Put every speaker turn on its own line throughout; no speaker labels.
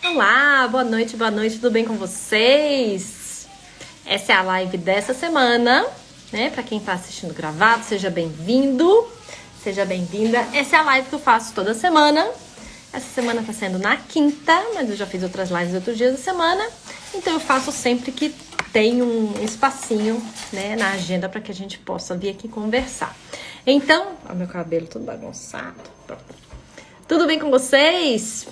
Olá, boa noite, tudo bem com vocês? Essa é a live dessa semana, né? Pra quem tá assistindo gravado, seja bem-vindo, seja bem-vinda. Essa é a live que eu faço toda semana. Essa semana tá sendo na quinta, mas eu já fiz outras lives outros dias da semana. Então eu faço sempre que tem um espacinho, né, na agenda para que a gente possa vir aqui conversar. Então, ó, meu cabelo todo bagunçado. Pronto. Tudo bem com vocês?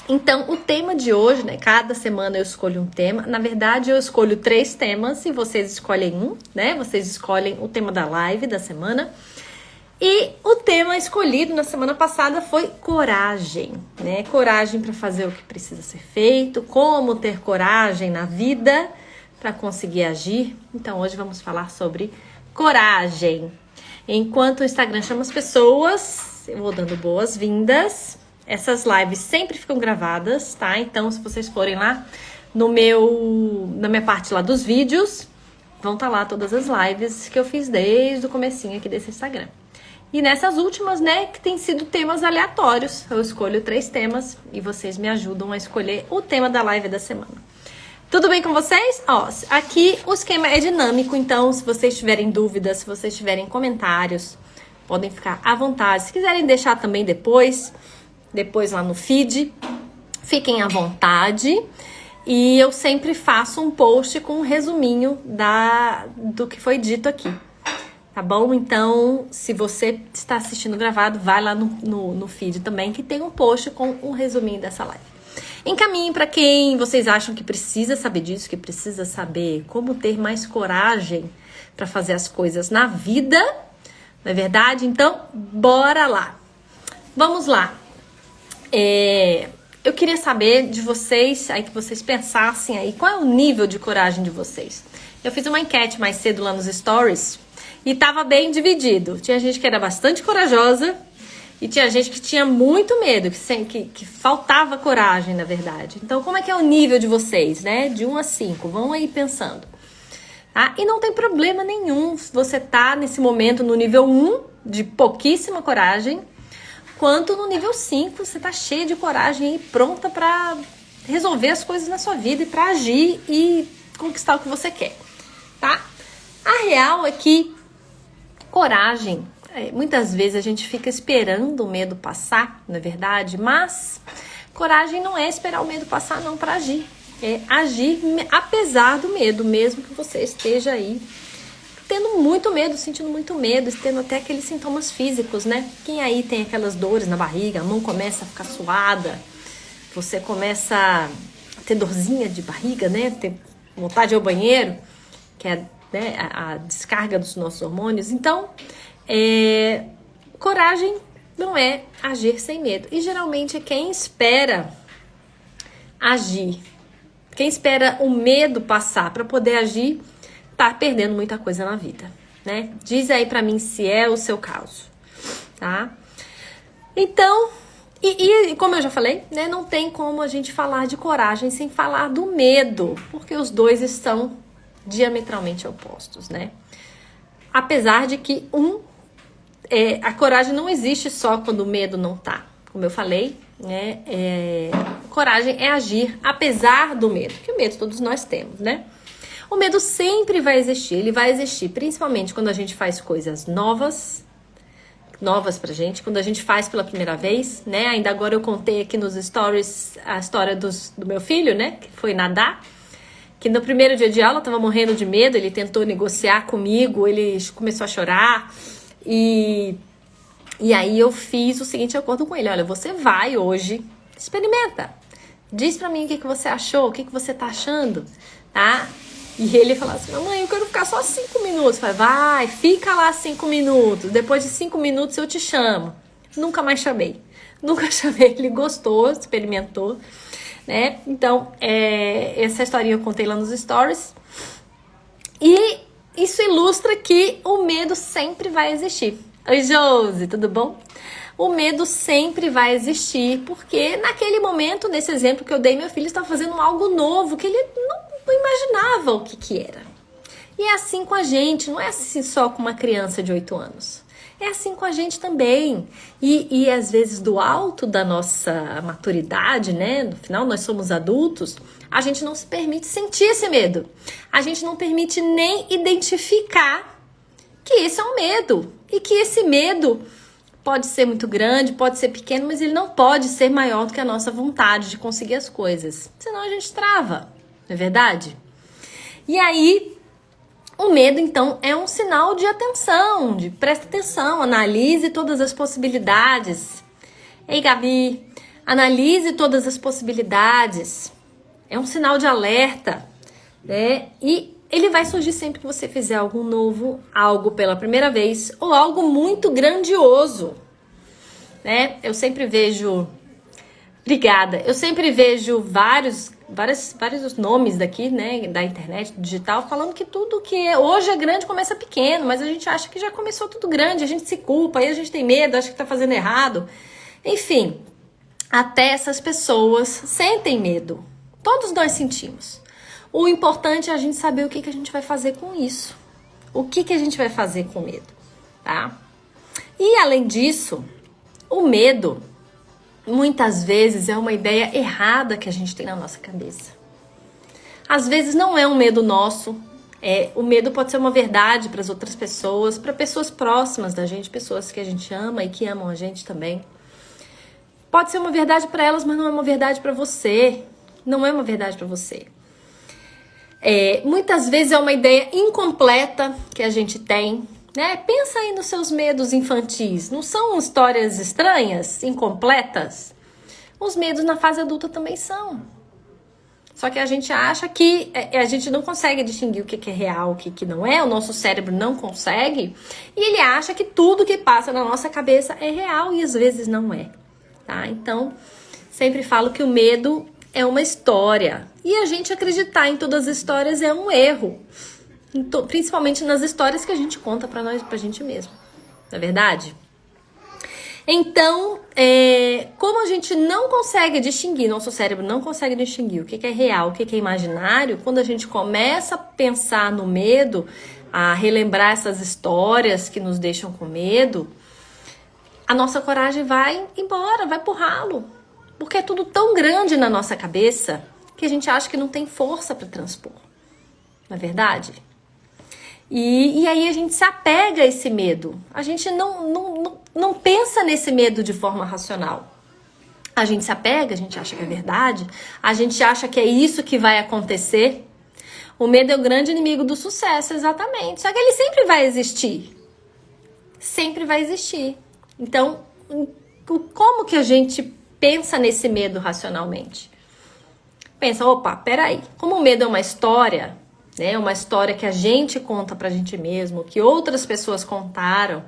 Então, o tema de hoje, né? Cada semana eu escolho um tema. Na verdade, eu escolho 3 temas e vocês escolhem um, né? Vocês escolhem o tema da live da semana. E o tema escolhido na semana passada foi coragem, né? Coragem para fazer o que precisa ser feito, como ter coragem na vida para conseguir agir. Então, hoje vamos falar sobre coragem. Enquanto o Instagram chama as pessoas, eu vou dando boas-vindas. Essas lives sempre ficam gravadas, tá? Então, se vocês forem lá na minha parte lá dos vídeos, vão estar lá todas as lives que eu fiz desde o comecinho aqui desse Instagram. E nessas últimas, né, que tem sido temas aleatórios. Eu escolho 3 temas e vocês me ajudam a escolher o tema da live da semana. Tudo bem com vocês? Ó, aqui o esquema é dinâmico, então se vocês tiverem dúvidas, se vocês tiverem comentários, podem ficar à vontade. Se quiserem deixar também depois lá no feed, fiquem à vontade. E eu sempre faço um post com um resuminho do que foi dito aqui, tá bom? Então, se você está assistindo gravado, vai lá no feed também, que tem um post com um resuminho dessa live. Encaminhem para quem vocês acham que precisa saber disso, que precisa saber como ter mais coragem para fazer as coisas na vida, não é verdade? Então, bora lá. Vamos lá. Eu queria saber de vocês, aí que vocês pensassem aí, qual é o nível de coragem de vocês? Eu fiz uma enquete mais cedo lá nos stories e tava bem dividido. Tinha gente que era bastante corajosa e tinha gente que tinha muito medo, que faltava coragem, na verdade. Então, como é que é o nível de vocês, né? De 1 a 5, vão aí pensando. Tá? E não tem problema nenhum se você tá nesse momento no nível 1, de pouquíssima coragem, quanto no nível 5, você tá cheia de coragem e pronta para resolver as coisas na sua vida e para agir e conquistar o que você quer, tá? A real é que coragem, muitas vezes a gente fica esperando o medo passar, não é verdade? Mas coragem não é esperar o medo passar não para agir. É agir apesar do medo, mesmo que você esteja aí tendo muito medo, sentindo muito medo, tendo até aqueles sintomas físicos, né? Quem aí tem aquelas dores na barriga, a mão começa a ficar suada, você começa a ter dorzinha de barriga, né? Ter vontade de ir ao banheiro, que é, né, a descarga dos nossos hormônios. Então, coragem não é agir sem medo. E geralmente é quem espera agir, quem espera o medo passar para poder agir, tá perdendo muita coisa na vida, né? Diz aí pra mim se é o seu caso, tá? Então, e como eu já falei, né? Não tem como a gente falar de coragem sem falar do medo, porque os dois estão diametralmente opostos, né? Apesar de que a coragem não existe só quando o medo não tá. Como eu falei, né? Coragem é agir apesar do medo, que o medo todos nós temos, né? O medo sempre vai existir, ele vai existir principalmente quando a gente faz coisas novas pra gente, quando a gente faz pela primeira vez, né? Ainda agora eu contei aqui nos stories a história do meu filho, né? Que foi nadar, que no primeiro dia de aula eu tava morrendo de medo, ele tentou negociar comigo, ele começou a chorar e aí eu fiz o seguinte acordo com ele: olha, você vai hoje, experimenta, diz pra mim o que você achou, o que você tá achando, tá? E ele falou assim: mamãe, eu quero ficar só 5 minutos. Eu falei: vai, fica lá 5 minutos. Depois de 5 minutos eu te chamo. Nunca mais chamei. Ele gostou, experimentou, né? Então, essa historinha eu contei lá nos stories. E isso ilustra que o medo sempre vai existir. Oi, Josi, tudo bom? O medo sempre vai existir, porque naquele momento, nesse exemplo que eu dei, meu filho estava fazendo algo novo que ele não imaginava o que era. E é assim com a gente, não é assim só com uma criança de 8 anos. É assim com a gente também. E às vezes do alto da nossa maturidade, né? No final nós somos adultos, a gente não se permite sentir esse medo. A gente não permite nem identificar que esse é um medo. E que esse medo pode ser muito grande, pode ser pequeno, mas ele não pode ser maior do que a nossa vontade de conseguir as coisas. Senão a gente trava, não é verdade? E aí, o medo, então, é um sinal de atenção, de presta atenção, analise todas as possibilidades. Ei, Gabi, analise todas as possibilidades. É um sinal de alerta, né? E ele vai surgir sempre que você fizer algo novo, algo pela primeira vez, ou algo muito grandioso, né? Eu sempre vejo... Obrigada. Eu sempre vejo vários nomes daqui, né, da internet, digital, falando que tudo que hoje é grande começa pequeno, mas a gente acha que já começou tudo grande, a gente se culpa, aí a gente tem medo, acha que tá fazendo errado. Enfim, até essas pessoas sentem medo. Todos nós sentimos. O importante é a gente saber o que a gente vai fazer com isso. O que a gente vai fazer com medo, tá? E além disso, o medo muitas vezes é uma ideia errada que a gente tem na nossa cabeça. Às vezes não é um medo nosso. O medo pode ser uma verdade para as outras pessoas, para pessoas próximas da gente, pessoas que a gente ama e que amam a gente também. Pode ser uma verdade para elas, mas não é uma verdade para você. Não é uma verdade para você. Muitas vezes é uma ideia incompleta que a gente tem, né? Pensa aí nos seus medos infantis. Não são histórias estranhas, incompletas? Os medos na fase adulta também são. Só que a gente acha que a gente não consegue distinguir o que é real, o que não é. O nosso cérebro não consegue. E ele acha que tudo que passa na nossa cabeça é real e às vezes não é. Tá? Então, sempre falo que o medo é uma história. E a gente acreditar em todas as histórias é um erro. Principalmente nas histórias que a gente conta pra gente mesmo. Não é verdade? Então, como a gente não consegue distinguir, nosso cérebro não consegue distinguir o que é real, o que é imaginário, quando a gente começa a pensar no medo, a relembrar essas histórias que nos deixam com medo, a nossa coragem vai embora, vai pro ralo. Porque é tudo tão grande na nossa cabeça que a gente acha que não tem força para transpor. Não é verdade? E aí a gente se apega a esse medo. A gente não pensa nesse medo de forma racional. A gente se apega, a gente acha que é verdade, a gente acha que é isso que vai acontecer. O medo é o grande inimigo do sucesso, exatamente. Só que ele sempre vai existir. Sempre vai existir. Então, como que a gente pensa nesse medo racionalmente? Pensa, opa, peraí. Como o medo é uma história, né? Uma história que a gente conta pra gente mesmo, que outras pessoas contaram,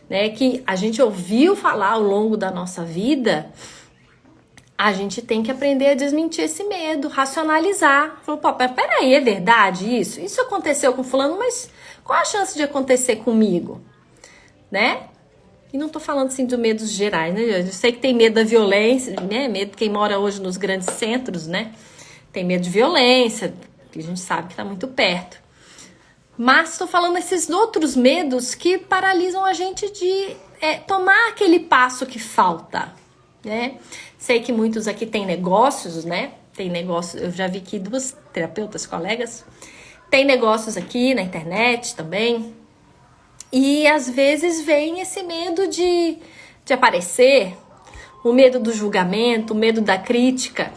né? Que a gente ouviu falar ao longo da nossa vida, a gente tem que aprender a desmentir esse medo, racionalizar. Opa, peraí, é verdade isso? Isso aconteceu com fulano, mas qual a chance de acontecer comigo? Né? E não tô falando assim de medos gerais, né? Eu sei que tem medo da violência, né? Medo de quem mora hoje nos grandes centros, né? Tem medo de violência, que a gente sabe que tá muito perto. Mas tô falando esses outros medos que paralisam a gente de tomar aquele passo que falta, né? Sei que muitos aqui têm negócios, né? Tem negócios, eu já vi aqui 2 terapeutas, colegas, tem negócios aqui na internet também. E às vezes vem esse medo de aparecer, o medo do julgamento, o medo da crítica.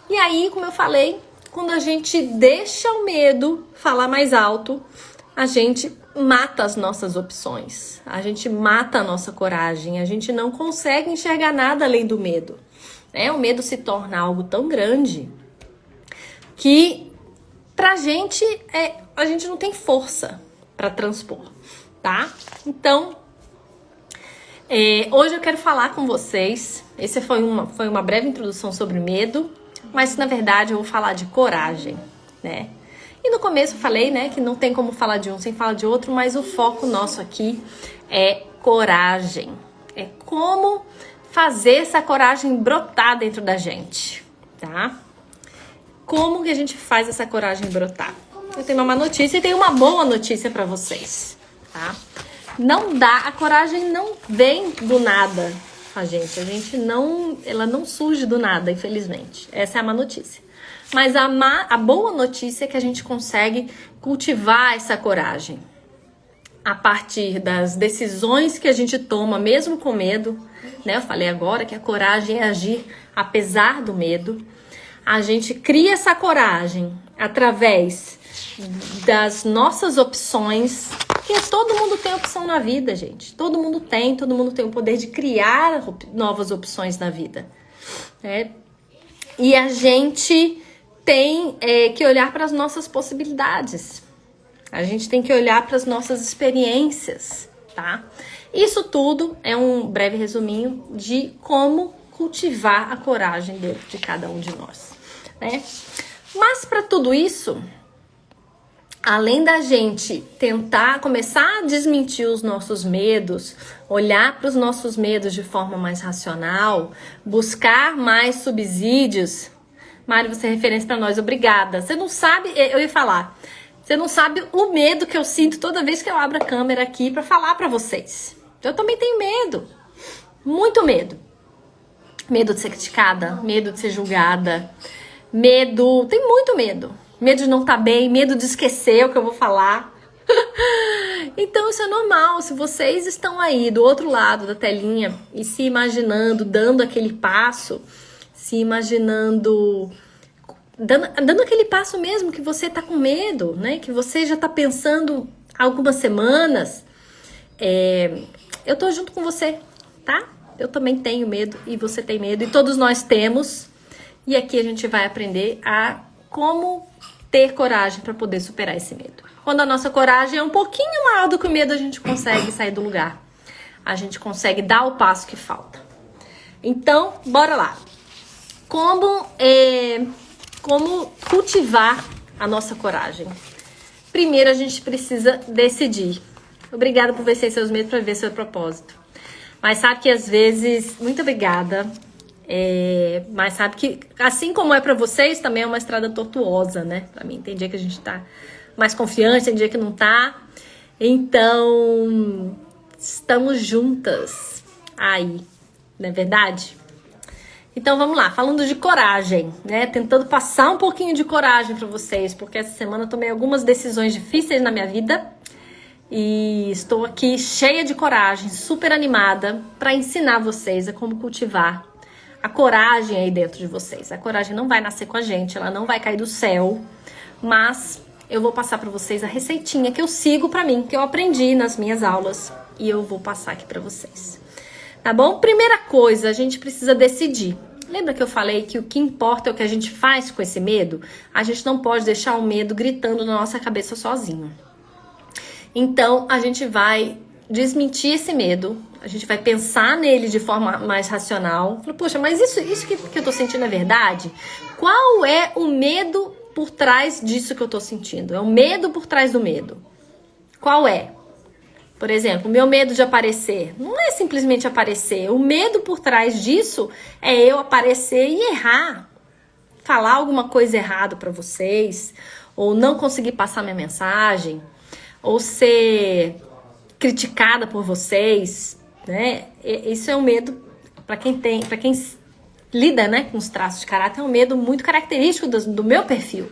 E aí, como eu falei, quando a gente deixa o medo falar mais alto, a gente mata as nossas opções, a gente mata a nossa coragem, a gente não consegue enxergar nada além do medo. O medo se torna algo tão grande que pra gente, a gente não tem força para transpor. Tá? Então, hoje eu quero falar com vocês. Essa foi uma breve introdução sobre medo, mas na verdade eu vou falar de coragem, né? E no começo eu falei, né, que não tem como falar de um sem falar de outro, mas o foco nosso aqui é coragem. É como fazer essa coragem brotar dentro da gente, tá? Como que a gente faz essa coragem brotar? Eu tenho uma má notícia e tenho uma boa notícia para vocês. Tá? Não dá, a coragem não vem do nada a gente não, ela não surge do nada, infelizmente. Essa é a má notícia. Mas a boa notícia é que a gente consegue cultivar essa coragem a partir das decisões que a gente toma, mesmo com medo, né? Eu falei agora que a coragem é agir apesar do medo. A gente cria essa coragem através das nossas opções, porque todo mundo tem opção na vida, gente. Todo mundo tem o poder de criar novas opções na vida, né? E a gente tem que olhar para as nossas possibilidades. A gente tem que olhar para as nossas experiências, tá? Isso tudo é um breve resuminho de como cultivar a coragem dentro de cada um de nós, né? Mas para tudo isso, além da gente tentar começar a desmentir os nossos medos, olhar para os nossos medos de forma mais racional, buscar mais subsídios. Mari, você é referência para nós, obrigada. Você não sabe, eu ia falar, você não sabe o medo que eu sinto toda vez que eu abro a câmera aqui para falar para vocês. Eu também tenho medo, muito medo. Medo de ser criticada, medo de ser julgada, medo, tem muito medo. Medo de não estar bem, medo de esquecer o que eu vou falar. Então isso é normal. Se vocês estão aí do outro lado da telinha e se imaginando, dando aquele passo, se imaginando, dando aquele passo mesmo que você tá com medo, né? Que você já tá pensando há algumas semanas, eu tô junto com você, tá? Eu também tenho medo e você tem medo e todos nós temos. E aqui a gente vai aprender a como ter coragem para poder superar esse medo. Quando a nossa coragem é um pouquinho maior do que o medo, a gente consegue sair do lugar. A gente consegue dar o passo que falta. Então, bora lá. Como cultivar a nossa coragem? Primeiro, a gente precisa decidir. Obrigada por vencer seus medos para ver seu propósito. Mas sabe que às vezes... Muito obrigada. Mas sabe que, assim como é pra vocês, também é uma estrada tortuosa, né? Pra mim, tem dia que a gente tá mais confiante, tem dia que não tá. Então, estamos juntas aí, não é verdade? Então, vamos lá, falando de coragem, né? Tentando passar um pouquinho de coragem pra vocês, porque essa semana eu tomei algumas decisões difíceis na minha vida. E estou aqui cheia de coragem, super animada pra ensinar vocês a como cultivar a coragem aí dentro de vocês. A coragem não vai nascer com a gente, ela não vai cair do céu, mas eu vou passar para vocês a receitinha que eu sigo para mim, que eu aprendi nas minhas aulas e eu vou passar aqui para vocês. Tá bom? Primeira coisa, a gente precisa decidir. Lembra que eu falei que o que importa é o que a gente faz com esse medo? A gente não pode deixar o medo gritando na nossa cabeça sozinho. Então, a gente vai desmentir esse medo, a gente vai pensar nele de forma mais racional. Fala, poxa, mas isso que eu tô sentindo é verdade? Qual é o medo por trás disso que eu tô sentindo? É o medo por trás do medo. Qual é? Por exemplo, o meu medo de aparecer. Não é simplesmente aparecer. O medo por trás disso é eu aparecer e errar. Falar alguma coisa errada pra vocês. Ou não conseguir passar minha mensagem. Ou ser criticada por vocês, né? Isso é um medo para quem lida, né, com os traços de caráter, é um medo muito característico do meu perfil.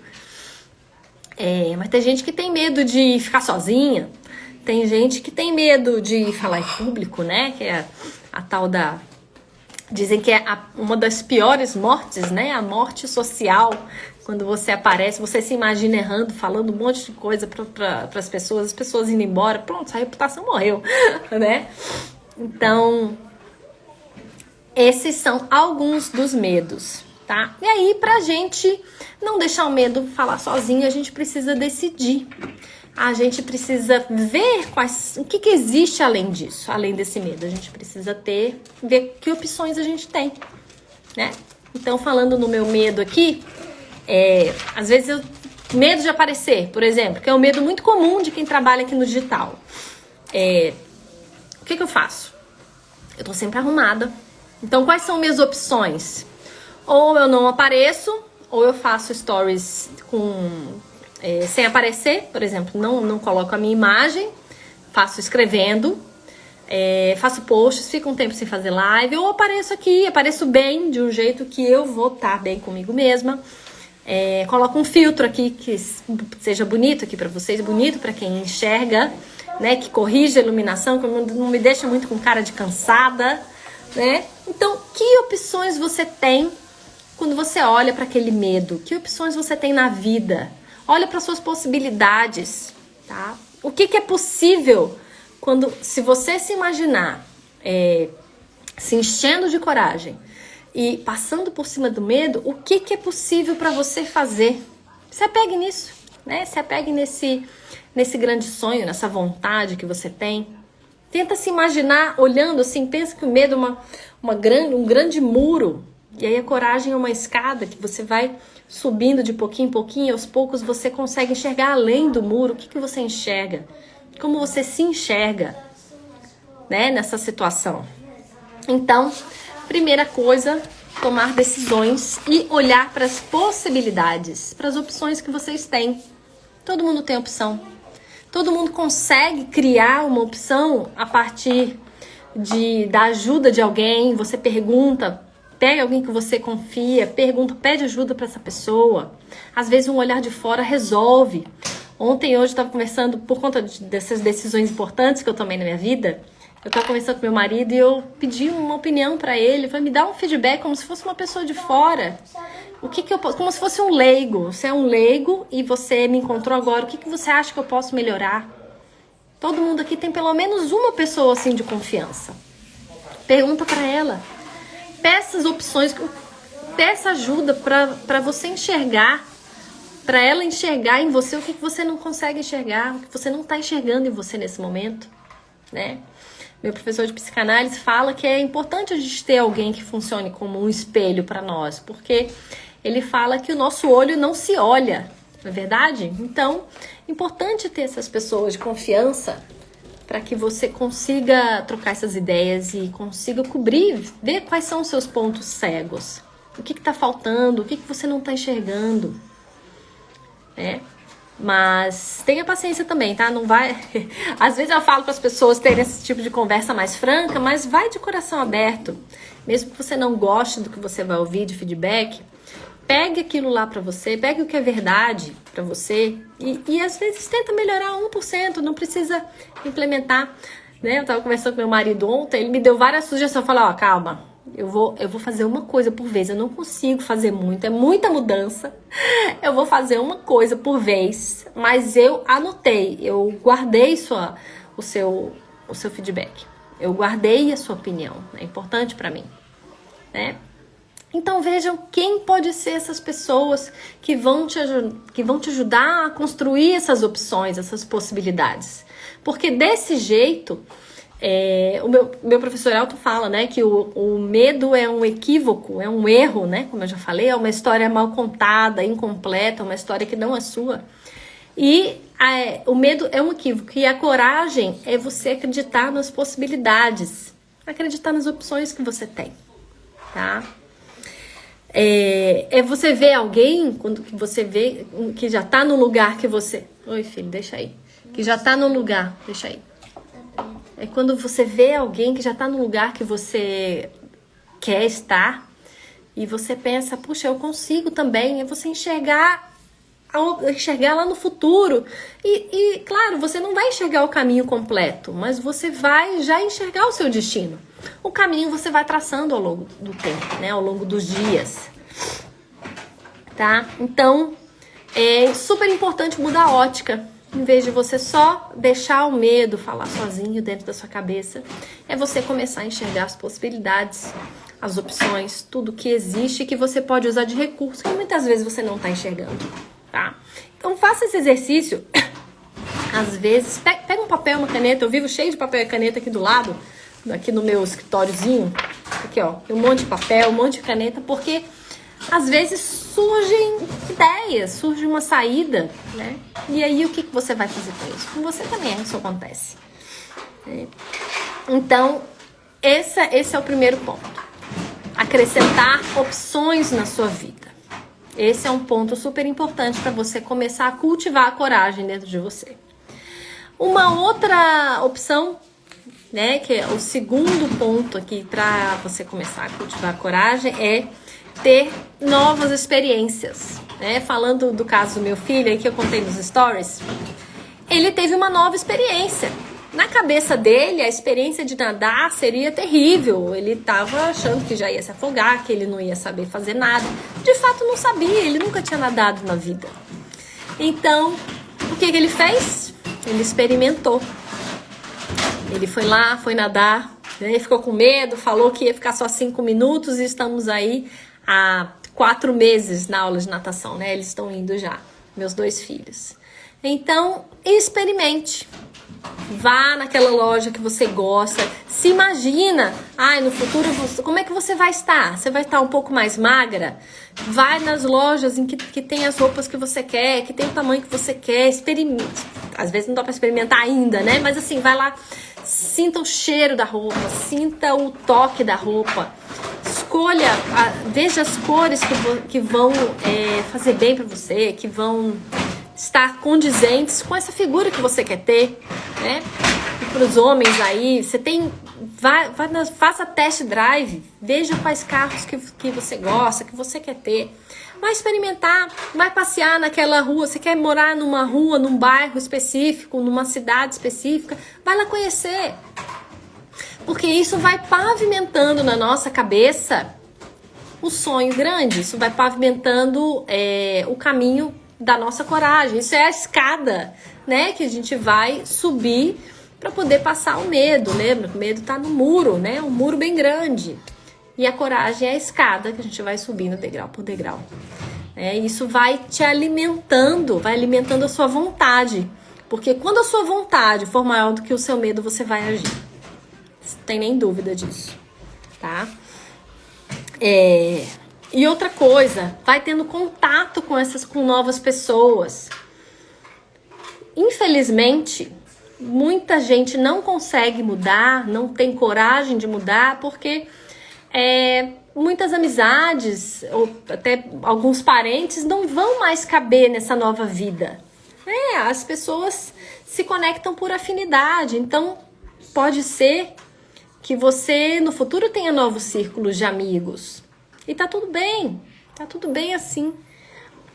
Mas tem gente que tem medo de ficar sozinha, tem gente que tem medo de falar em público, né? Que é a tal da... Dizem que é uma das piores mortes, né? A morte social. Quando você aparece, você se imagina errando, falando um monte de coisa para as pessoas indo embora. Pronto, sua reputação morreu, né? Então, esses são alguns dos medos, tá? E aí, pra gente não deixar o medo falar sozinho, a gente precisa decidir. A gente precisa ver o que existe além disso, além desse medo. A gente precisa ver que opções a gente tem, né? Então, falando no meu medo aqui, às vezes medo de aparecer, por exemplo, que é um medo muito comum de quem trabalha aqui no digital. O que eu faço? Eu tô sempre arrumada. Então, quais são minhas opções? Ou eu não apareço, ou eu faço stories sem aparecer, por exemplo, não coloco a minha imagem, faço escrevendo, faço posts, fico um tempo sem fazer live, ou apareço aqui, apareço bem, de um jeito que eu vou estar bem comigo mesma. Coloco um filtro aqui que seja bonito aqui pra vocês, bonito pra quem enxerga, né? Que corrige a iluminação, que não me deixa muito com cara de cansada, né? Então, que opções você tem quando você olha para aquele medo? Que opções você tem na vida? Olha para suas possibilidades, tá? O que é possível se você se imaginar se enchendo de coragem e passando por cima do medo, o que é possível para você fazer? Se apegue nisso, né? Se apegue nesse grande sonho, nessa vontade que você tem. Tenta se imaginar olhando assim, pensa que o medo é um grande muro. E aí a coragem é uma escada que você vai subindo de pouquinho em pouquinho, e aos poucos você consegue enxergar além do muro. O que você enxerga? Como você se enxerga, né, nessa situação? Então, primeira coisa, tomar decisões e olhar para as possibilidades, para as opções que vocês têm. Todo mundo tem opção. Todo mundo consegue criar uma opção a partir da ajuda de alguém. Você pergunta, pega alguém que você confia, pede ajuda para essa pessoa. Às vezes um olhar de fora resolve. Ontem e hoje eu estava conversando, por conta dessas decisões importantes que eu tomei na minha vida, eu estava conversando com meu marido e eu pedi uma opinião para ele. Falei, me dá um feedback como se fosse uma pessoa de fora. O que eu posso, como se fosse um leigo. Você é um leigo e você me encontrou agora. O que você acha que eu posso melhorar? Todo mundo aqui tem pelo menos uma pessoa assim de confiança. Pergunta para ela. Peça as opções, peça ajuda para você enxergar, para ela enxergar em você o que você não consegue enxergar, o que você não está enxergando em você nesse momento, né? Meu professor de psicanálise fala que é importante a gente ter alguém que funcione como um espelho para nós, porque ele fala que o nosso olho não se olha, não é verdade? Então, é importante ter essas pessoas de confiança para que você consiga trocar essas ideias e consiga cobrir, ver quais são os seus pontos cegos. O que está faltando, o que você não está enxergando, né? Mas tenha paciência também, tá? Não vai... Às vezes eu falo para as pessoas terem esse tipo de conversa mais franca, mas vai de coração aberto. Mesmo que você não goste do que você vai ouvir de feedback, pegue aquilo lá para você, pegue o que é verdade para você e às vezes tenta melhorar 1%, não precisa implementar, né? Eu tava conversando com meu marido ontem, ele me deu várias sugestões, eu falei, ó, calma, eu vou fazer uma coisa por vez, eu não consigo fazer muito, é muita mudança, eu vou fazer uma coisa por vez, mas eu anotei, eu guardei o seu feedback, eu guardei a sua opinião, é importante para mim, né? Então vejam quem pode ser essas pessoas que vão te ajudar a construir essas opções, essas possibilidades. Porque desse jeito, o meu professor Elton fala, né, que o medo é um equívoco, é um erro, né, como eu já falei, é uma história mal contada, incompleta, uma história que não é sua. E o medo é um equívoco e a coragem é você acreditar nas possibilidades, acreditar nas opções que você tem, tá? Você ver alguém, quando você vê que já tá no lugar que você... Oi, filho, deixa aí. Que já tá no lugar, deixa aí. É quando você vê alguém que já tá no lugar que você quer estar e você pensa, puxa, eu consigo também. É você enxergar lá no futuro. E claro, você não vai enxergar o caminho completo, mas você vai já enxergar o seu destino. O caminho você vai traçando ao longo do tempo, né? Ao longo dos dias, tá? Então, é super importante mudar a ótica. Em vez de você só deixar o medo falar sozinho dentro da sua cabeça, é você começar a enxergar as possibilidades, as opções, tudo que existe e que você pode usar de recurso que muitas vezes você não está enxergando, tá? Então, faça esse exercício. Às vezes, pega um papel, uma caneta. Eu vivo cheio de papel e caneta aqui do lado, aqui no meu escritóriozinho. Aqui, ó, tem um monte de papel, um monte de caneta, porque às vezes surgem ideias, surge uma saída, né? E aí, o que você vai fazer com isso? Com você também isso acontece. Então, esse é o primeiro ponto. Acrescentar opções na sua vida. Esse é um ponto super importante para você começar a cultivar a coragem dentro de você. Uma outra opção, né, que é o segundo ponto aqui para você começar a cultivar a coragem, é ter novas experiências, né? Falando do caso do meu filho aí que eu contei nos stories, ele teve uma nova experiência. Na cabeça dele, a experiência de nadar seria terrível. Ele estava achando que já ia se afogar, que ele não ia saber fazer nada. De fato, não sabia, ele nunca tinha nadado na vida. Então, o que ele fez? Ele experimentou. Ele foi lá, foi nadar, né? Ficou com medo, falou que ia ficar só 5 minutos e estamos aí há 4 meses na aula de natação, né? Eles estão indo já, meus 2 filhos. Então, experimente. Vá naquela loja que você gosta. Se imagina, no futuro, como é que você vai estar? Você vai estar um pouco mais magra? Vai nas lojas em que tem as roupas que você quer, que tem o tamanho que você quer. Experimente. Às vezes não dá para experimentar ainda, né? Mas assim, vai lá, sinta o cheiro da roupa, sinta o toque da roupa. Escolha, veja as cores que vão fazer bem para você, que vão estar condizentes com essa figura que você quer ter, né? E para os homens aí, você tem, faça test drive, veja quais carros que você gosta, que você quer ter. Vai experimentar, vai passear naquela rua, você quer morar numa rua, num bairro específico, numa cidade específica, vai lá conhecer. Porque isso vai pavimentando na nossa cabeça o sonho grande, isso vai pavimentando o caminho da nossa coragem. Isso é a escada, né, que a gente vai subir para poder passar o medo. Lembra que o medo tá no muro, né, um muro bem grande. E a coragem é a escada que a gente vai subindo degrau por degrau. Isso vai te alimentando, vai alimentando a sua vontade. Porque quando a sua vontade for maior do que o seu medo, você vai agir. Não tem nem dúvida disso, tá? E outra coisa, vai tendo contato com novas pessoas. Infelizmente, muita gente não consegue mudar, não tem coragem de mudar, porque muitas amizades, ou até alguns parentes, não vão mais caber nessa nova vida. As pessoas se conectam por afinidade, então pode ser que você no futuro tenha novos círculos de amigos. E tá tudo bem assim,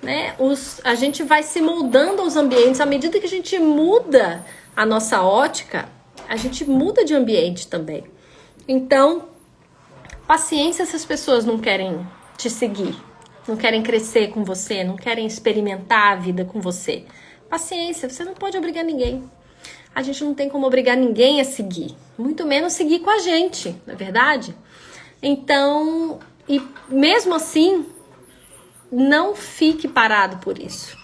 né? A gente vai se moldando aos ambientes, à medida que a gente muda a nossa ótica, a gente muda de ambiente também. Então, paciência se as pessoas não querem te seguir, não querem crescer com você, não querem experimentar a vida com você. Paciência, você não pode obrigar ninguém. A gente não tem como obrigar ninguém a seguir, muito menos seguir com a gente, não é verdade? Então, e mesmo assim, não fique parado por isso.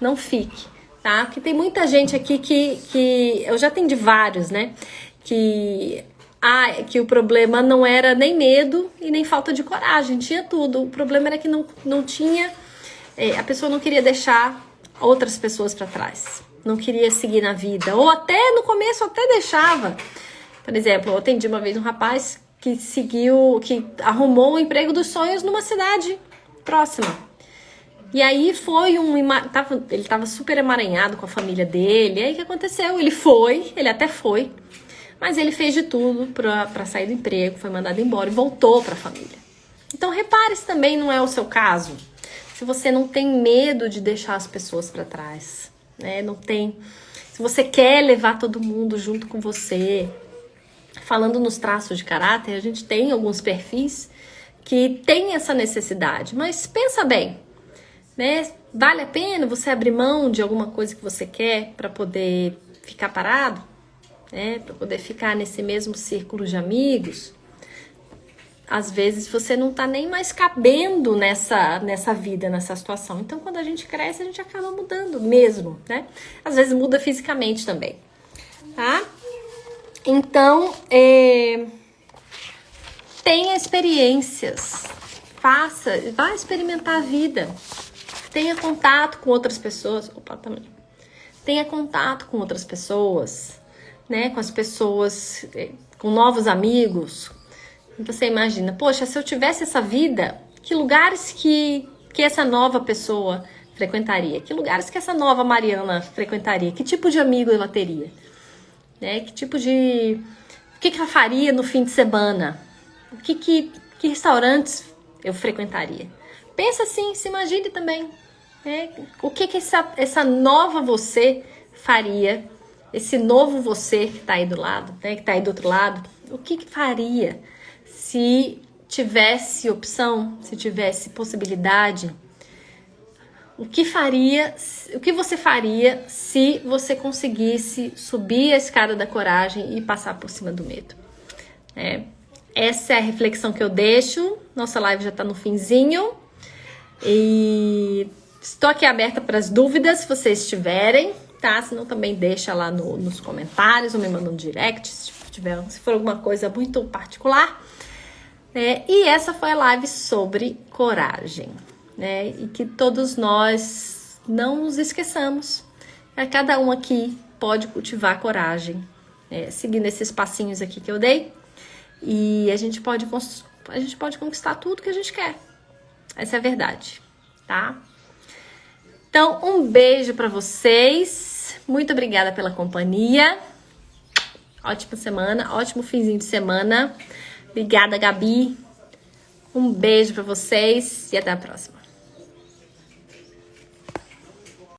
Não fique, tá? Porque tem muita gente aqui que eu já atendi vários, né? Que o problema não era nem medo e nem falta de coragem, tinha tudo. O problema era que não tinha, a pessoa não queria deixar outras pessoas para trás. Não queria seguir na vida. Ou até no começo até deixava. Por exemplo, eu atendi uma vez um rapaz que arrumou o emprego dos sonhos numa cidade próxima. E aí foi ele estava super emaranhado com a família dele. E aí o que aconteceu? Ele até foi, mas ele fez de tudo para sair do emprego, foi mandado embora e voltou para a família. Então repare se também não é o seu caso. Se você não tem medo de deixar as pessoas para trás, né? Se você quer levar todo mundo junto com você. Falando nos traços de caráter, a gente tem alguns perfis que tem essa necessidade, mas pensa bem, né? Vale a pena você abrir mão de alguma coisa que você quer para poder ficar parado, né? Para poder ficar nesse mesmo círculo de amigos? Às vezes você não tá nem mais cabendo nessa vida, nessa situação. Então, quando a gente cresce, a gente acaba mudando mesmo, né? Às vezes muda fisicamente também, tá? Então, tenha experiências, vá experimentar a vida, tenha contato com outras pessoas, tenha contato com outras pessoas, né, com as pessoas, com novos amigos. Você imagina, poxa, se eu tivesse essa vida, que lugares que essa nova pessoa frequentaria? Que lugares que essa nova Mariana frequentaria? Que tipo de amigo ela teria? Né? Que tipo de... O que ela faria no fim de semana? Que restaurantes eu frequentaria? Pensa assim, se imagine também. Né? O que essa nova você faria? Esse novo você que tá aí do lado, né? Que tá aí do outro lado. O que faria se tivesse opção, se tivesse possibilidade? O que você faria se você conseguisse subir a escada da coragem e passar por cima do medo? Essa é a reflexão que eu deixo. Nossa live já tá no finzinho. E estou aqui aberta para as dúvidas, se vocês tiverem, tá? Se não, também deixa lá nos comentários ou me manda um direct, se for alguma coisa muito particular. E essa foi a live sobre coragem. Né? E que todos nós não nos esqueçamos. Cada um aqui pode cultivar coragem, seguindo esses passinhos aqui que eu dei. E a gente pode conquistar tudo que a gente quer. Essa é a verdade, tá? Então, um beijo pra vocês. Muito obrigada pela companhia. Ótima semana, ótimo finzinho de semana. Obrigada, Gabi. Um beijo pra vocês e até a próxima.